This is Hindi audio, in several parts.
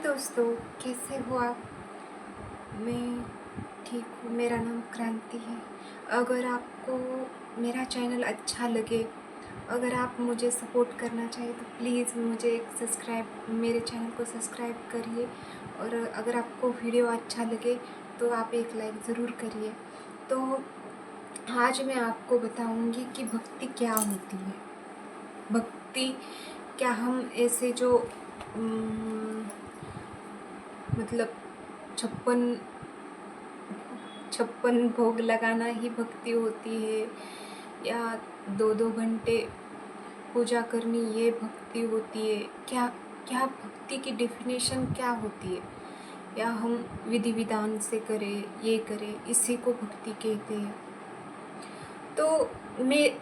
दोस्तों, कैसे हो आप? मैं ठीक हूँ। मेरा नाम क्रांति है। अगर आपको मेरा चैनल अच्छा लगे, अगर आप मुझे सपोर्ट करना चाहें तो प्लीज़ मुझे एक सब्सक्राइब मेरे चैनल को सब्सक्राइब करिए। और अगर आपको वीडियो अच्छा लगे तो आप एक लाइक ज़रूर करिए। तो आज मैं आपको बताऊँगी कि भक्ति क्या होती है। भक्ति क्या हम ऐसे जो मतलब छप्पन छप्पन भोग लगाना ही भक्ति होती है, या 2-2 घंटे पूजा करनी ये भक्ति होती है? क्या क्या भक्ति की डेफिनेशन क्या होती है? या हम विधि विधान से करें, ये करें, इसी को भक्ति कहते हैं। तो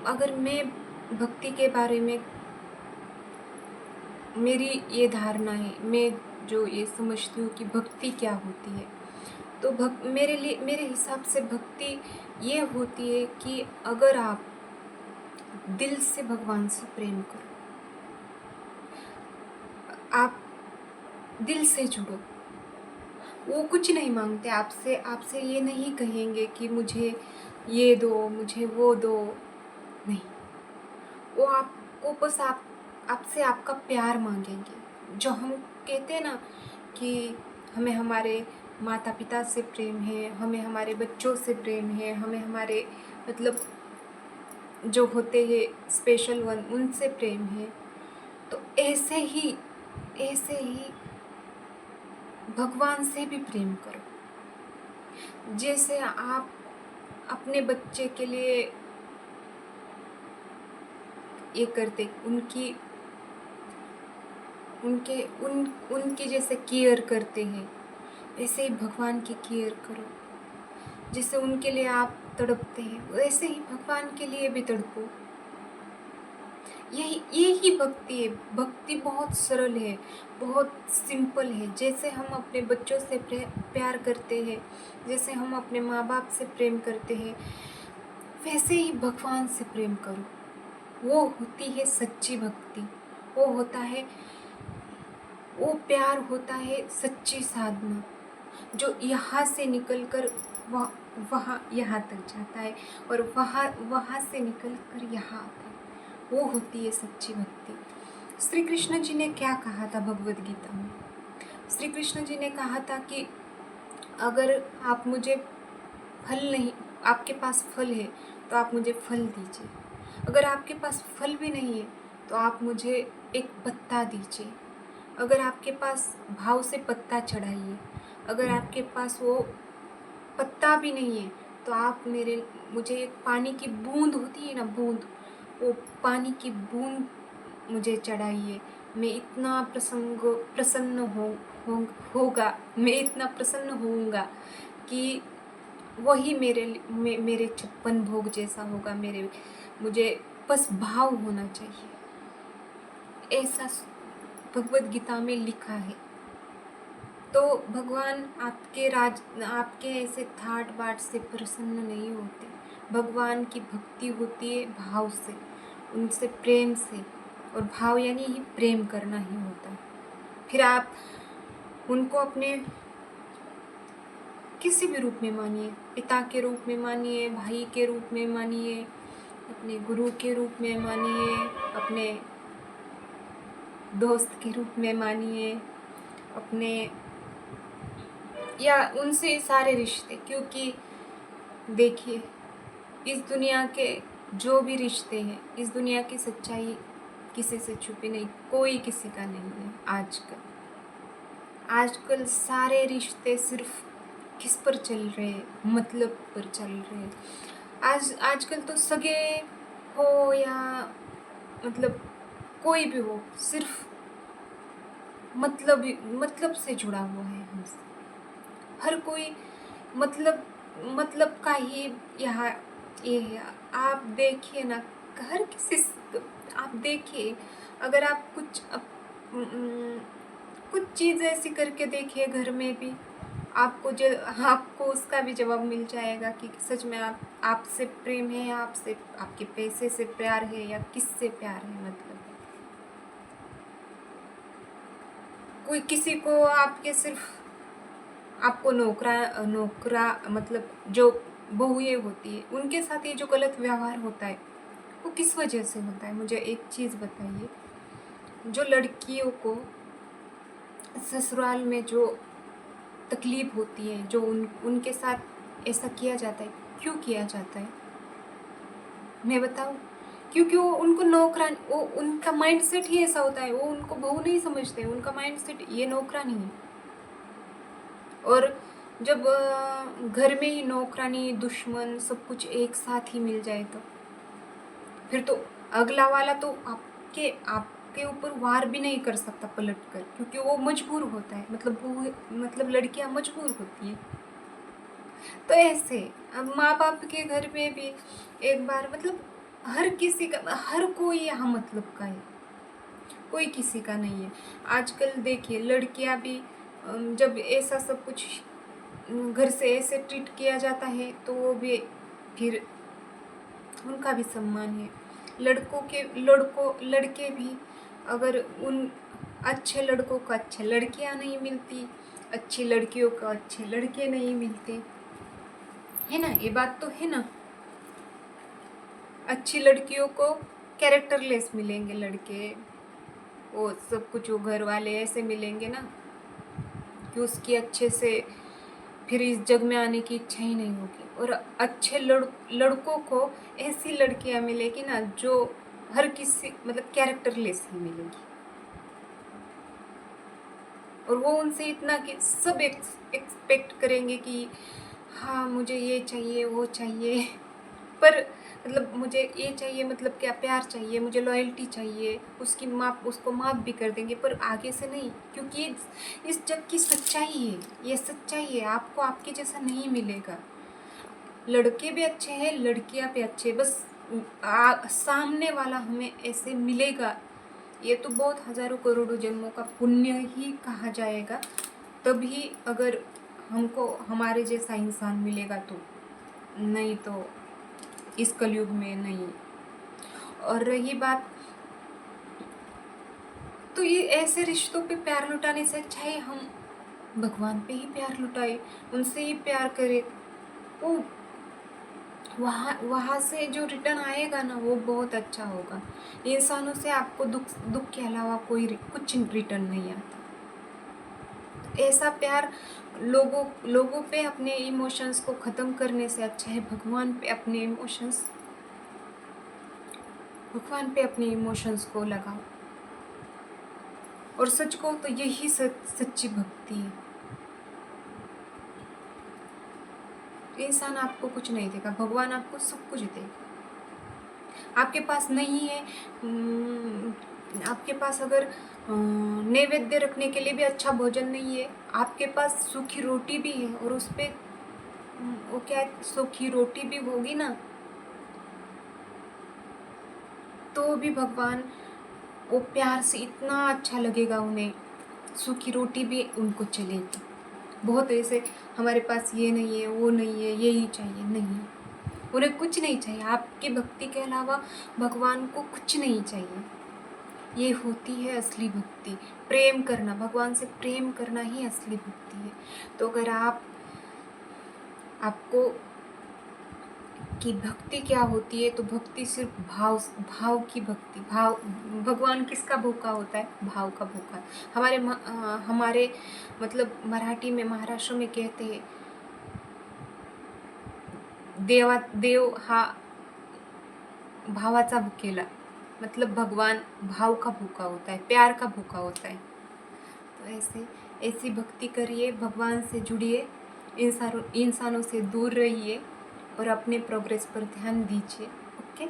अगर मैं भक्ति के बारे में, मेरी ये धारणा है, मैं जो ये समझती हूँ कि भक्ति क्या होती है, तो मेरे लिए, मेरे हिसाब से भक्ति ये होती है कि अगर आप दिल से भगवान से प्रेम करो, आप दिल से जुड़ो। वो कुछ नहीं मांगते आपसे, आपसे ये नहीं कहेंगे कि मुझे ये दो, मुझे वो दो। नहीं, वो आपको बस आपसे आपका प्यार मांगेंगे। जो हम कहते हैं ना कि हमें हमारे माता पिता से प्रेम है, हमें हमारे बच्चों से प्रेम है, हमें हमारे मतलब जो होते हैं स्पेशल वन, उनसे प्रेम है। तो ऐसे ही भगवान से भी प्रेम करो। जैसे आप अपने बच्चे के लिए ये करते, उनकी जैसे केयर करते हैं, वैसे ही भगवान की केयर करो। जैसे उनके लिए आप तड़पते हैं, वैसे ही भगवान के लिए भी तड़पो। यही भक्ति है। भक्ति बहुत सरल है, बहुत सिंपल है। जैसे हम अपने बच्चों से प्यार करते हैं, जैसे हम अपने माँ बाप से प्रेम करते हैं, वैसे ही भगवान से प्रेम करो। वो होती है सच्ची भक्ति। वो होता है, वो प्यार होता है सच्ची साधना, जो यहाँ से निकलकर वहाँ यहाँ तक जाता है, और वहाँ से निकलकर यहाँ आता है। वो होती है सच्ची भक्ति। श्री कृष्ण जी ने क्या कहा था भगवद गीता में? श्री कृष्ण जी ने कहा था कि अगर आप मुझे फल नहीं, आपके पास फल है तो आप मुझे फल दीजिए। अगर आपके पास फल भी नहीं है तो आप मुझे एक पत्ता दीजिए। अगर आपके पास भाव से पत्ता चढ़ाइए। अगर आपके पास वो पत्ता भी नहीं है तो आप मुझे एक पानी की बूंद होती है ना, बूंद, वो पानी की बूंद मुझे चढ़ाइए। मैं इतना प्रसन्न होगा, मैं इतना प्रसन्न होऊंगा कि वही मेरे 56 भोग जैसा होगा। मुझे बस भाव होना चाहिए, ऐसा भगवद गीता में लिखा है। तो भगवान आपके ऐसे थाट बाट से प्रसन्न नहीं होते। भगवान की भक्ति होती है भाव से, उनसे प्रेम से। और भाव यानी ही प्रेम करना ही होता है। फिर आप उनको अपने किसी भी रूप में मानिए, पिता के रूप में मानिए, भाई के रूप में मानिए, अपने गुरु के रूप में मानिए, अपने दोस्त के रूप में मानिए, अपने, या उनसे सारे रिश्ते। क्योंकि देखिए, इस दुनिया के जो भी रिश्ते हैं, इस दुनिया की सच्चाई किसी से छुपी नहीं, कोई किसी का नहीं है। आजकल सारे रिश्ते सिर्फ किस पर चल रहे हैं? मतलब पर चल रहे हैं। आजकल तो सगे हो या मतलब कोई भी हो, सिर्फ मतलब से जुड़ा हुआ है हमसे। हर कोई मतलब का ही यहाँ ये है। आप देखिए ना, हर किसी आप देखिए, अगर आप कुछ चीज़ ऐसी करके देखिए घर में भी, आपको उसका भी जवाब मिल जाएगा कि सच में आपसे प्रेम है, या आपसे आपके पैसे से प्यार है, या किससे प्यार है। मतलब कोई किसी को आपके सिर्फ आपको नौकरा नौकरा मतलब जो बहुएँ होती है उनके साथ ये जो गलत व्यवहार होता है वो किस वजह से होता है? मुझे एक चीज़ बताइए। जो लड़कियों को ससुराल में जो तकलीफ़ होती है, जो उनके साथ ऐसा किया जाता है, क्यों किया जाता है? मैं बताऊँ? क्योंकि वो उनको नौकरानी वो उनका माइंडसेट ही ऐसा होता है, वो उनको बहू नहीं समझते, उनका माइंडसेट ये नौकरानी है। और जब घर में ही नौकरानी, दुश्मन सब कुछ एक साथ ही मिल जाए तो फिर तो अगला वाला तो आपके ऊपर वार भी नहीं कर सकता पलट कर, क्योंकि वो मजबूर होता है, मतलब वो मतलब लड़कियां मजबूर होती हैं। तो ऐसे अब माँ बाप के घर में भी एक बार मतलब हर किसी का, हर कोई यहाँ मतलब का है, कोई किसी का नहीं है। आजकल देखिए लड़कियां भी जब ऐसा सब कुछ घर से ऐसे ट्रीट किया जाता है तो वो भी फिर उनका भी सम्मान है। लड़के भी अगर उन अच्छे लड़कों को अच्छे लड़कियां नहीं मिलती, अच्छी लड़कियों को अच्छे लड़के नहीं मिलते, है ना? ये बात तो है ना। अच्छी लड़कियों को कैरेक्टरलेस मिलेंगे लड़के, वो सब कुछ वो घर वाले ऐसे मिलेंगे ना कि उसकी अच्छे से फिर इस जग में आने की इच्छा ही नहीं होगी। और अच्छे लड़कों को ऐसी लड़कियां मिलेगी ना जो हर किसी मतलब कैरेक्टरलेस ही मिलेगी, और वो उनसे इतना कि सब एक्सपेक्ट करेंगे कि हाँ मुझे ये चाहिए वो चाहिए, पर मतलब मुझे ये चाहिए मतलब क्या, प्यार चाहिए, मुझे लॉयल्टी चाहिए, उसको माफ़ भी कर देंगे पर आगे से नहीं, क्योंकि इस जग की सच्चाई है, ये सच्चाई है, आपको आपके जैसा नहीं मिलेगा। लड़के भी अच्छे हैं, लड़कियां भी अच्छे, बस सामने वाला हमें ऐसे मिलेगा, ये तो बहुत हजारों करोड़ों जन्मों का पुण्य ही कहा जाएगा, तभी अगर हमको हमारे जैसा इंसान मिलेगा तो, नहीं तो इस कलयुग में नहीं। और रही बात, तो ये ऐसे रिश्तों पे प्यार लुटाने से अच्छा है हम भगवान पे ही प्यार लुटाए, उनसे ही प्यार करें, वो वहाँ वहाँ से जो रिटर्न आएगा ना वो बहुत अच्छा होगा। इंसानों से आपको दुख के अलावा कुछ रिटर्न नहीं आता। ऐसा प्यार लोगों पे अपने इमोशंस को ख़त्म करने से अच्छा है भगवान पे अपने इमोशंस को लगाओ। और सच को तो यही सच्ची भक्ति है। इंसान आपको कुछ नहीं देगा, भगवान आपको सब कुछ देगा। आपके पास नहीं है, आपके पास अगर नैवेद्य रखने के लिए भी अच्छा भोजन नहीं है, आपके पास सूखी रोटी भी है और उस पे वो क्या है, सूखी रोटी भी होगी ना, तो भी भगवान वो प्यार से इतना अच्छा लगेगा उन्हें, सूखी रोटी भी उनको चलेगी। बहुत ऐसे हमारे पास ये नहीं है वो नहीं है यही चाहिए, नहीं, उन्हें कुछ नहीं चाहिए, आपकी भक्ति के अलावा भगवान को कुछ नहीं चाहिए। ये होती है असली भक्ति, प्रेम करना, भगवान से प्रेम करना ही असली भक्ति है। तो अगर आपको कि भक्ति क्या होती है, तो भक्ति सिर्फ भाव की भक्ति, भगवान किसका भूखा होता है? भाव का भूखा। हमारे मतलब मराठी में, महाराष्ट्र में कहते हैं देव हा भावाचा भुकेला, मतलब भगवान भाव का भूखा होता है, प्यार का भूखा होता है। तो ऐसी भक्ति करिए, भगवान से जुड़िए, इंसानों से दूर रहिए और अपने प्रोग्रेस पर ध्यान दीजिए। ओके।